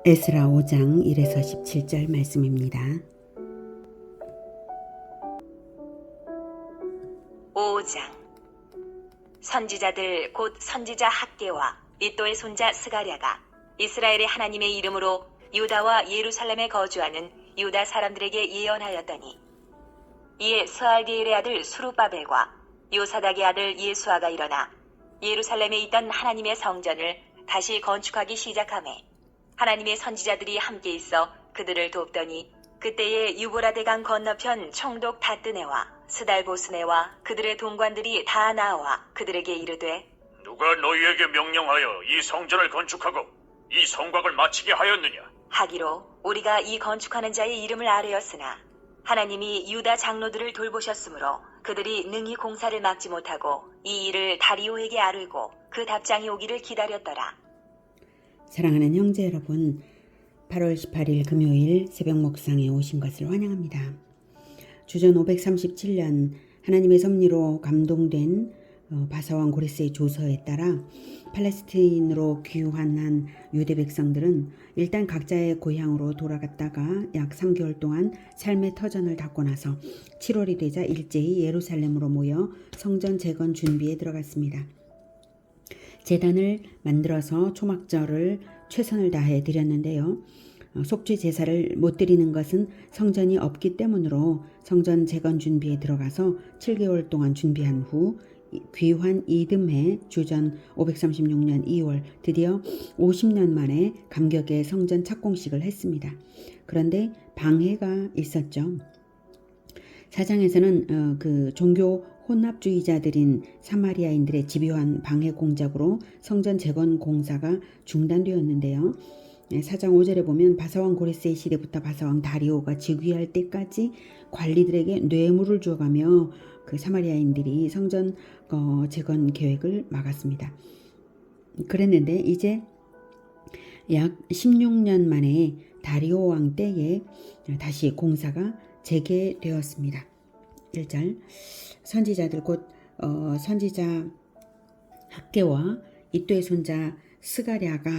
에스라 5장 1에서 17절 말씀입니다. 5장. 선지자들 곧 선지자 학개와 이또의 손자 스가랴가 이스라엘의 하나님의 이름으로 유다와 예루살렘에 거주하는 유다 사람들에게 예언하였더니, 이에 스알디엘의 아들 수룹바벨과 요사닥의 아들 예수아가 일어나 예루살렘에 있던 하나님의 성전을 다시 건축하기 시작하매 하나님의 선지자들이 함께 있어 그들을 돕더니, 그때에 유보라데강 건너편 총독 다뜨네와 스달보스네와 그들의 동관들이 다 나와 그들에게 이르되, 누가 너희에게 명령하여 이 성전을 건축하고 이 성곽을 마치게 하였느냐? 하기로 우리가 이 건축하는 자의 이름을 아뢰었으나 하나님이 유다 장로들을 돌보셨으므로 그들이 능히 공사를 막지 못하고 이 일을 다리오에게 아뢰고 그 답장이 오기를 기다렸더라. 사랑하는 형제 여러분, 8월 18일 금요일 새벽 목상에 오신 것을 환영합니다. 주전 537년 하나님의 섭리로 감동된 바사왕 고레스의 조서에 따라 팔레스틴으로 귀환한 유대 백성들은 일단 각자의 고향으로 돌아갔다가 약 3개월 동안 삶의 터전을 닦고 나서 7월이 되자 일제히 예루살렘으로 모여 성전 재건 준비에 들어갔습니다. 제단을 만들어서 초막절을 최선을 다해 드렸는데요. 속죄 제사를 못 드리는 것은 성전이 없기 때문으로 성전 재건 준비에 들어가서 7개월 동안 준비한 후 귀환 이듬해 주전 536년 2월 드디어 50년 만에 감격의 성전 착공식을 했습니다. 그런데 방해가 있었죠. 사장에서는 그 종교 혼합주의자들인 사마리아인들의 집요한 방해 공작으로 성전 재건 공사가 중단되었는데요. 사장 5절에 보면 바사왕 고레스의 시대부터 바사왕 다리오가 즉위할 때까지 관리들에게 뇌물을 주어가며 그 사마리아인들이 성전 재건 계획을 막았습니다. 그랬는데 이제 약 16년 만에 다리오 왕 때에 다시 공사가 재개되었습니다. 1절 선지자들 곧 선지자 학개와 이또의 손자 스가랴가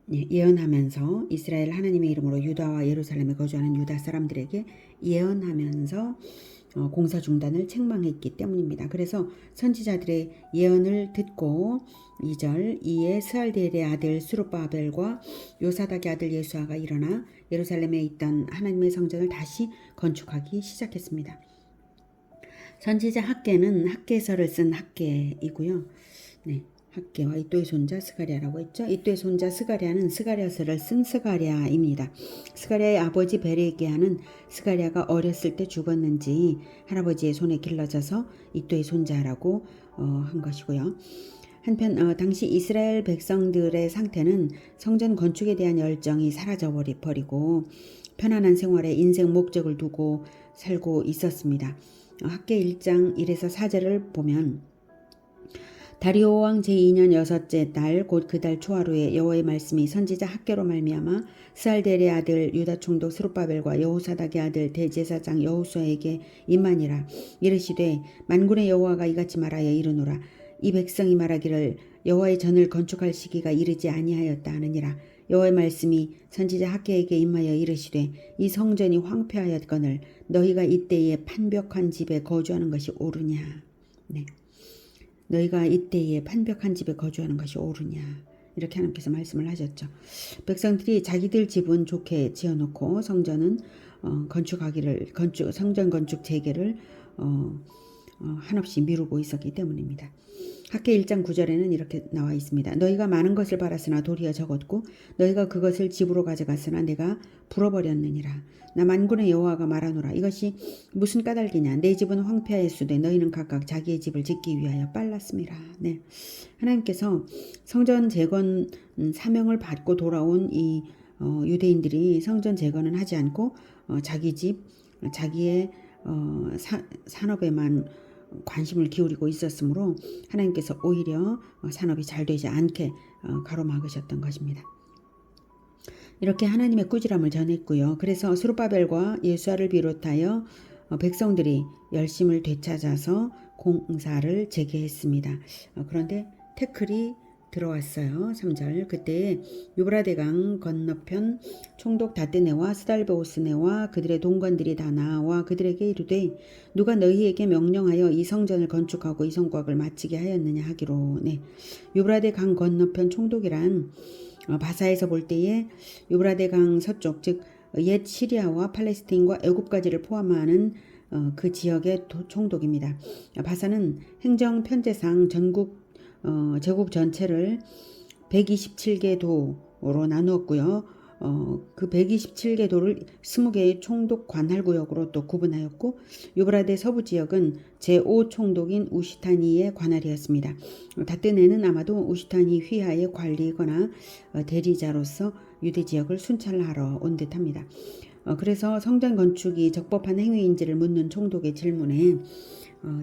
예언하면서 이스라엘 하나님의 이름으로 유다와 예루살렘에 거주하는 유다 사람들에게 예언하면서 공사 중단을 책망했기 때문입니다. 그래서 선지자들의 예언을 듣고 2절 이에 스알디엘의 아들 수룹바벨과 요사닥의 아들 예수아가 일어나 예루살렘에 있던 하나님의 성전을 다시 건축하기 시작했습니다. 선지자 학개는 학개서를 쓴 학개이고요. 네. 학개와 이또의 손자 스가랴라고 했죠. 이또의 손자 스가랴는 스가랴서를 쓴 스가랴입니다. 스가랴의 아버지 베레기야는 스가랴가 어렸을 때 죽었는지 할아버지의 손에 길러져서 이또의 손자라고 한 것이고요. 한편 당시 이스라엘 백성들의 상태는 성전 건축에 대한 열정이 사라져 버리고 편안한 생활에 인생 목적을 두고 살고 있었습니다. 학개 1장 1에서 4절을 보면 다리오 왕 제2년 여섯째 달 곧 그 달 초하루에 여호와의 말씀이 선지자 학개로 말미암아 스알델의 아들 유다 총독 스룹바벨과 여호사닥의 아들 대제사장 여호수아에게 임하니라. 이르시되 만군의 여호와가 이같이 말하여 이르노라. 이 백성이 말하기를 여호와의 전을 건축할 시기가 이르지 아니하였다 하느니라. 여호와의 말씀이 선지자 학개에게 임하여 이르시되 이 성전이 황폐하였거늘 너희가 이때에 판벽한 집에 거주하는 것이 옳으냐. 네. 너희가 이때에 판벽한 집에 거주하는 것이 옳으냐. 이렇게 하나님께서 말씀을 하셨죠. 백성들이 자기들 집은 좋게 지어놓고 성전은 성전 건축 재개를 한없이 미루고 있었기 때문입니다. 학개 1장 9절에는 이렇게 나와 있습니다. 너희가 많은 것을 바랐으나 도리어 적었고 너희가 그것을 집으로 가져갔으나 내가 불어버렸느니라. 나 만군의 여호와가 말하노라. 이것이 무슨 까닭이냐. 내 집은 황폐하였으되 너희는 각각 자기의 집을 짓기 위하여 빨랐음이라. 네. 하나님께서 성전 재건 사명을 받고 돌아온 이 유대인들이 성전 재건은 하지 않고 자기 집, 자기의 산업에만 관심을 기울이고 있었으므로 하나님께서 오히려 산업이 잘 되지 않게 가로막으셨던 것입니다. 이렇게 하나님의 꾸지람을 전했고요. 그래서 스룹바벨과 예수아를 비롯하여 백성들이 열심을 되찾아서 공사를 재개했습니다. 그런데 태클이 들어왔어요. 3절. 그때 유브라데강 건너편 총독 다뜨네와 스달보스네와 그들의 동관들이 다 나와 그들에게 이르되 누가 너희에게 명령하여 이 성전을 건축하고 이 성곽을 마치게 하였느냐 하기로. 네. 유브라데강 건너편 총독이란 바사에서 볼 때에 유브라데강 서쪽 즉 옛 시리아와 팔레스틴과 애굽까지를 포함하는 그 지역의 총독입니다. 바사는 행정 편제상 제국 전체를 127개 도로 나누었고요. 그 127개 도를 20개의 총독 관할구역으로 또 구분하였고 유브라데 서부 지역은 제5총독인 우시타니의 관할이었습니다. 다뜨네는 아마도 우시타니 휘하의 관리거나 대리자로서 유대 지역을 순찰하러 온 듯합니다. 그래서 성전 건축이 적법한 행위인지를 묻는 총독의 질문에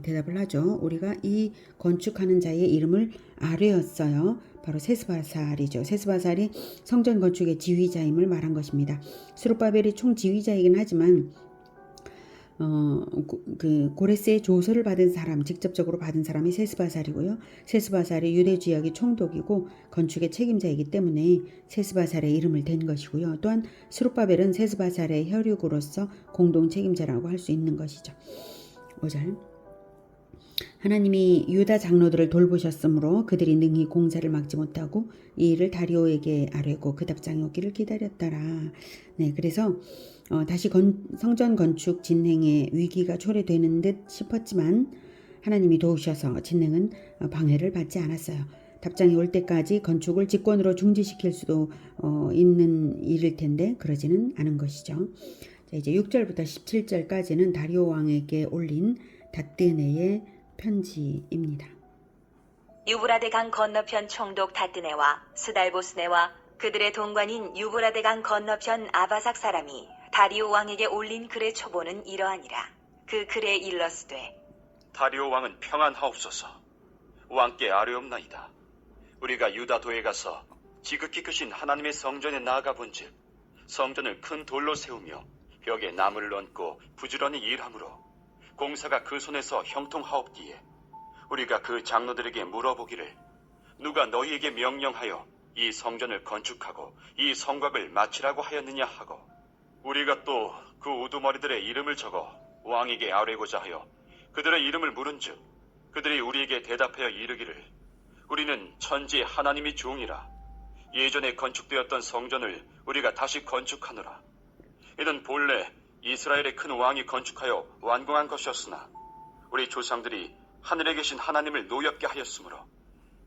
대답을 하죠. 우리가 이 건축하는 자의 이름을 아뢰었어요. 바로 세스바살이죠. 세스바살이 성전 건축의 지휘자임을 말한 것입니다. 스룹바벨이 총지휘자이긴 하지만 그 고레스의 조서를 받은 사람, 직접적으로 받은 사람이 세스바살이고요. 세스바살이 유대 지역의 총독이고 건축의 책임자이기 때문에 세스바살의 이름을 댄 것이고요. 또한 스룹바벨은 세스바살의 혈육으로서 공동 책임자라고 할 수 있는 것이죠. 5절. 하나님이 유다 장로들을 돌보셨으므로 그들이 능히 공사를 막지 못하고 이 일을 다리오에게 아뢰고 그 답장이 오기를 기다렸더라. 네, 그래서 다시 성전 건축 진행에 위기가 초래되는 듯 싶었지만 하나님이 도우셔서 진행은 방해를 받지 않았어요. 답장이 올 때까지 건축을 직권으로 중지시킬 수도 있는 일일 텐데 그러지는 않은 것이죠. 자, 이제 6절부터 17절까지는 다리오 왕에게 올린 다뜨네의 편지입니다. 유브라데강 건너편 총독 다뜨네와 스달보스네와 그들의 동관인 유브라데강 건너편 아바삭 사람이 다리오 왕에게 올린 글의 초보는 이러하니라. 그 글에 일러스되 다리오 왕은 평안하옵소서. 왕께 아뢰옵나이다. 우리가 유다도에 가서 지극히 크신 하나님의 성전에 나아가 본즉 성전을 큰 돌로 세우며 벽에 나무를 얹고 부지런히 일하므로 공사가 그 손에서 형통하옵기에 우리가 그 장로들에게 물어보기를 누가 너희에게 명령하여 이 성전을 건축하고 이 성곽을 마치라고 하였느냐 하고 우리가 또 그 우두머리들의 이름을 적어 왕에게 아뢰고자 하여 그들의 이름을 물은즉 그들이 우리에게 대답하여 이르기를 우리는 천지의 하나님이 종이라 예전에 건축되었던 성전을 우리가 다시 건축하노라. 이는 본래 이스라엘의 큰 왕이 건축하여 완공한 것이었으나 우리 조상들이 하늘에 계신 하나님을 노엽게 하였으므로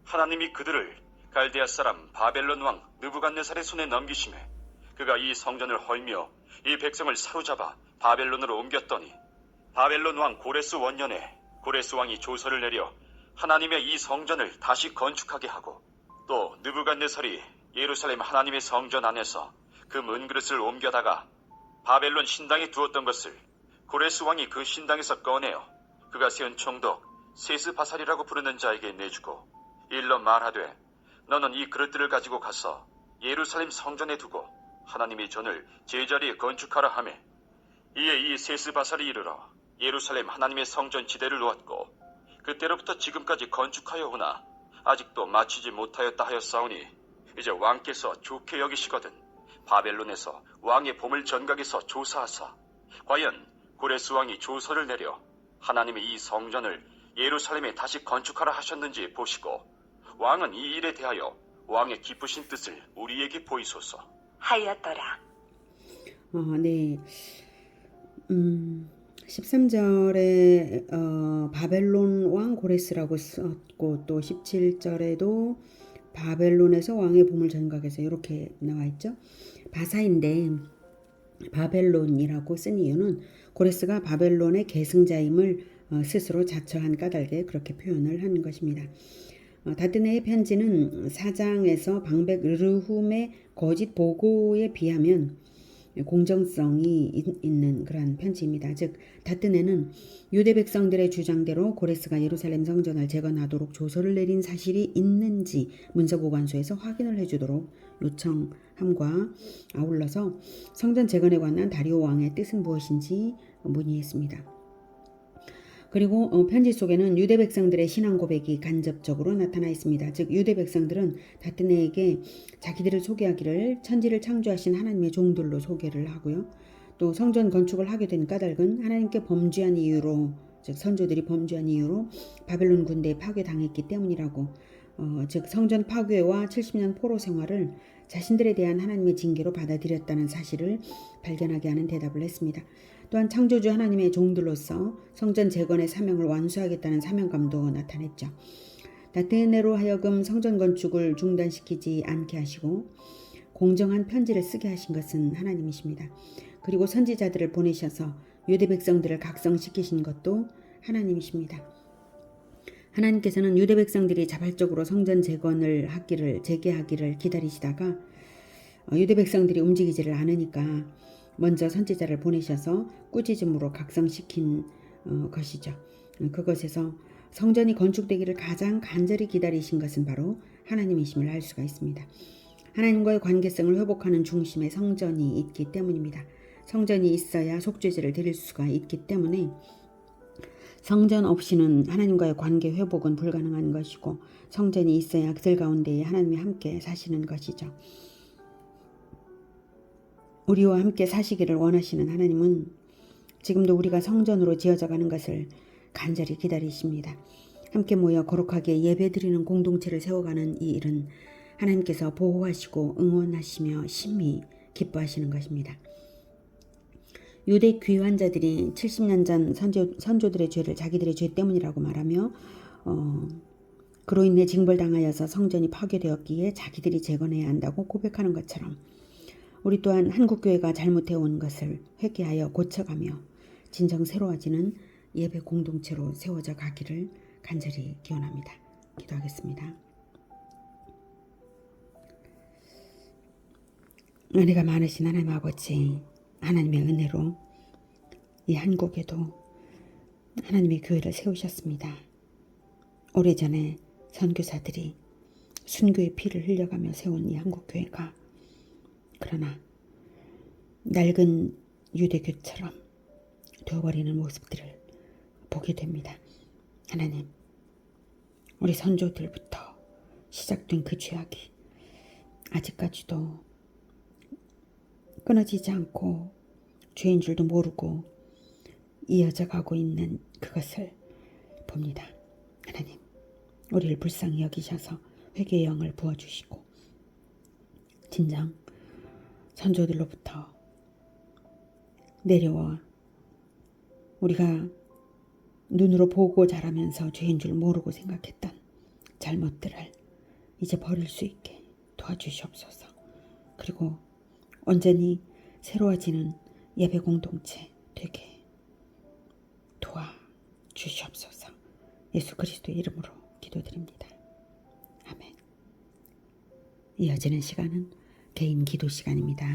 하나님이 그들을 갈대아 사람 바벨론 왕 느부갓네살의 손에 넘기심에 그가 이 성전을 헐며 이 백성을 사로잡아 바벨론으로 옮겼더니 바벨론 왕 고레스 원년에 고레스 왕이 조서를 내려 하나님의 이 성전을 다시 건축하게 하고 또 느부갓네살이 예루살렘 하나님의 성전 안에서 그 문그릇을 옮겨다가 바벨론 신당에 두었던 것을 고레스 왕이 그 신당에서 꺼내어 그가 세운 총독 세스바살이라고 부르는 자에게 내주고 일러 말하되 너는 이 그릇들을 가지고 가서 예루살렘 성전에 두고 하나님의 전을 제자리에 건축하라 하매 이에 이 세스바살이 이르러 예루살렘 하나님의 성전 지대를 놓았고 그때로부터 지금까지 건축하여 오나 아직도 마치지 못하였다 하였사오니 이제 왕께서 좋게 여기시거든 바벨론에서 왕의 보물 전각에서 조사하사 과연 고레스 왕이 조서를 내려 하나님의 이 성전을 예루살렘에 다시 건축하라 하셨는지 보시고 왕은 이 일에 대하여 왕의 기쁘신 뜻을 우리에게 보이소서 하였더라. 네. 13절에 바벨론 왕 고레스라고 썼고 또 17절에도 바벨론에서 왕의 보물 전각에서 이렇게 나와 있죠. 바사인데 바벨론이라고 쓴 이유는 고레스가 바벨론의 계승자임을 스스로 자처한 까닭에 그렇게 표현을 한 것입니다. 다뜨네의 편지는 사장에서 방백 르훔의 거짓 보고에 비하면 공정성이 있는 그러한 편지입니다. 즉 다뜨네는 유대 백성들의 주장대로 고레스가 예루살렘 성전을 재건하도록 조서를 내린 사실이 있는지 문서보관소에서 확인을 해주도록 요청함과 아울러서 성전 재건에 관한 다리오 왕의 뜻은 무엇인지 문의했습니다. 그리고 편지 속에는 유대 백성들의 신앙 고백이 간접적으로 나타나 있습니다. 즉 유대 백성들은 다트네에게 자기들을 소개하기를 천지를 창조하신 하나님의 종들로 소개를 하고요. 또 성전 건축을 하게 된 까닭은 하나님께 범죄한 이유로, 즉 선조들이 범죄한 이유로 바벨론 군대에 파괴당했기 때문이라고, 즉 성전 파괴와 70년 포로 생활을 자신들에 대한 하나님의 징계로 받아들였다는 사실을 발견하게 하는 대답을 했습니다. 또한 창조주 하나님의 종들로서 성전 재건의 사명을 완수하겠다는 사명감도 나타냈죠. 다트네로 하여금 성전 건축을 중단시키지 않게 하시고 공정한 편지를 쓰게 하신 것은 하나님이십니다. 그리고 선지자들을 보내셔서 유대 백성들을 각성시키신 것도 하나님이십니다. 하나님께서는 유대 백성들이 자발적으로 성전 재건을 재개하기를 기다리시다가 유대 백성들이 움직이지를 않으니까 먼저 선지자를 보내셔서 꾸짖음으로 각성시킨 것이죠. 그것에서 성전이 건축되기를 가장 간절히 기다리신 것은 바로 하나님이심을 알 수가 있습니다. 하나님과의 관계성을 회복하는 중심에 성전이 있기 때문입니다. 성전이 있어야 속죄제를 드릴 수가 있기 때문에 성전 없이는 하나님과의 관계 회복은 불가능한 것이고 성전이 있어야 그들 가운데에 하나님이 함께 사시는 것이죠. 우리와 함께 사시기를 원하시는 하나님은 지금도 우리가 성전으로 지어져 가는 것을 간절히 기다리십니다. 함께 모여 거룩하게 예배드리는 공동체를 세워가는 이 일은 하나님께서 보호하시고 응원하시며 심히 기뻐하시는 것입니다. 유대 귀환자들이 70년 전 선조들의 죄를 자기들의 죄 때문이라고 말하며 그로 인해 징벌당하여서 성전이 파괴되었기에 자기들이 재건해야 한다고 고백하는 것처럼 우리 또한 한국교회가 잘못해온 것을 회개하여 고쳐가며 진정 새로워지는 예배 공동체로 세워져 가기를 간절히 기원합니다. 기도하겠습니다. 은혜가 많으신 하나님 아버지, 하나님의 은혜로 이 한국에도 하나님의 교회를 세우셨습니다. 오래전에 선교사들이 순교의 피를 흘려가며 세운 이 한국교회가 그러나 낡은 유대교처럼 되어버리는 모습들을 보게 됩니다. 하나님, 우리 선조들부터 시작된 그 죄악이 아직까지도 끊어지지 않고 죄인 줄도 모르고 이어져 가고 있는 그것을 봅니다. 하나님, 우리를 불쌍히 여기셔서 회개의 영을 부어주시고 진정 선조들로부터 내려와 우리가 눈으로 보고 자라면서 죄인 줄 모르고 생각했던 잘못들을 이제 버릴 수 있게 도와주시옵소서. 그리고 온전히 새로워지는 예배 공동체 되게 도와주시옵소서. 예수 그리스도의 이름으로 기도드립니다. 아멘. 이어지는 시간은 개인 기도 시간입니다.